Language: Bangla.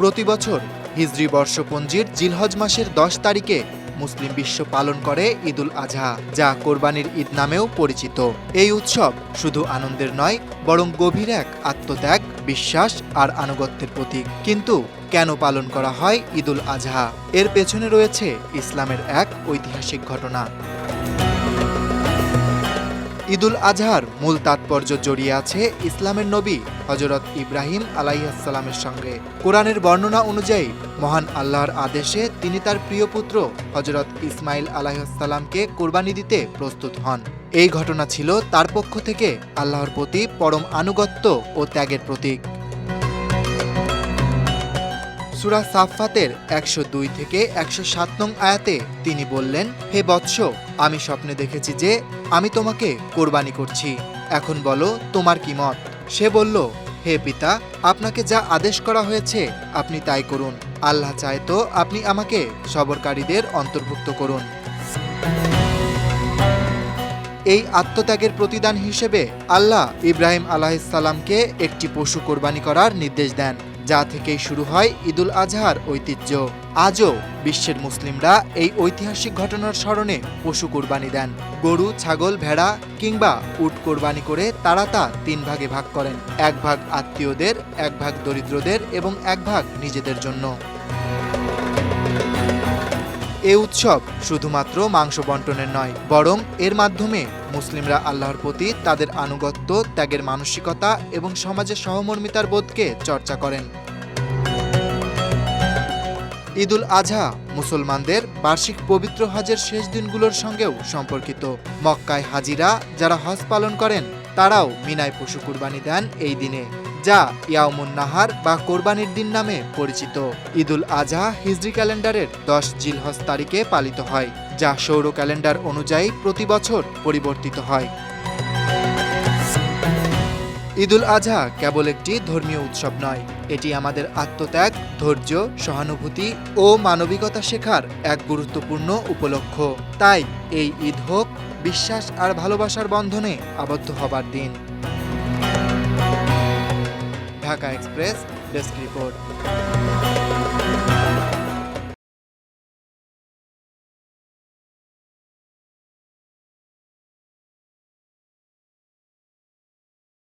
প্রতি বছর হিজরি বর্ষপঞ্জির জিলহজ মাসের 10 তারিখে মুসলিম বিশ্ব পালন করে ঈদুল আজহা, যা কোরবানির ঈদ নামেও পরিচিত। এই উৎসব শুধু আনন্দের নয়, বরং গভীর এক আত্মত্যাগ, বিশ্বাস আর আনুগত্যের প্রতীক। কিন্তু কেন পালন করা হয় ঈদুল আজহা? এর পেছনে রয়েছে ইসলামের এক ঐতিহাসিক ঘটনা। ঈদুল আজহার মূল তাৎপর্য জড়িয়ে আছে ইসলামের নবী হযরত ইব্রাহিম আলাইহিসসালামের সঙ্গে। কোরআনের বর্ণনা অনুযায়ী মহান আল্লাহর আদেশে তিনি তার প্রিয় পুত্র হযরত ইসমাইল আলাইহিসসালামকে কোরবানি দিতে প্রস্তুত হন। এই ঘটনা ছিল তার পক্ষ থেকে আল্লাহর প্রতি পরম আনুগত্য ও ত্যাগের প্রতীক। সূরা সাফফাতের 102 থেকে 107 নং আয়াতে তিনি বললেন, হে বৎস, আমি স্বপ্নে দেখেছি যে আমি তোমাকে কোরবানি করছি। এখন বলো তোমার কি মত? সে বলল, হে পিতা, আপনাকে যা আদেশ করা হয়েছে আপনি তাই করুন। আল্লাহ চায় তো আপনি আমাকে সবরকারীদের অন্তর্ভুক্ত করুন। এই আত্মত্যাগের প্রতিদান হিসেবে আল্লাহ ইব্রাহিম আলাইহিসসালামকে একটি পশু কোরবানি করার নির্দেশ দেন, যা থেকেই শুরু হয় ঈদুল আজহার ঐতিহ্য। আজও বিশ্বের মুসলিমরা এই ঐতিহাসিক ঘটনার স্মরণে পশু কোরবানি দেন। গরু, ছাগল, ভেড়া কিংবা উট কোরবানি করে তারা তা 3 ভাগে ভাগ করেন। 1 ভাগ আত্মীয়দের, 1 ভাগ দরিদ্রদের এবং 1 ভাগ নিজেদের জন্য। এই উৎসব শুধুমাত্র মাংস বন্টনের নয়, বরং এর মাধ্যমে মুসলিমরা আল্লাহর প্রতি তাদের আনুগত্য, ত্যাগের মানসিকতা এবং সমাজের সহমর্মিতার বোধকে চর্চা করেন। ঈদুল আজহা মুসলমানদের বার্ষিক পবিত্র হজের শেষ দিনগুলোর সঙ্গেও সম্পর্কিত। মক্কায় হাজিরা যারা হজ পালন করেন তারাও মিনায় পশু কুরবানি দেন এই দিনে, যা ইয়াউমুন নাহার বা কোরবানির দিন নামে পরিচিত। ঈদুল আজহা হিজরি ক্যালেন্ডারের 10 জিলহজ তারিখে পালিত হয়, যা সৌর ক্যালেন্ডার অনুযায়ী প্রতি বছর পরিবর্তিত হয়। ঈদুল আজহা কেবল একটি ধর্মীয় উৎসব নয়, এটি আমাদের আত্মত্যাগ, ধৈর্য, সহানুভূতি ও মানবিকতা শেখার এক গুরুত্বপূর্ণ উপলক্ষ। তাই এই ঈদ হোক বিশ্বাস আর ভালোবাসার বন্ধনে আবদ্ধ হবার দিন। Dhaka express desk report.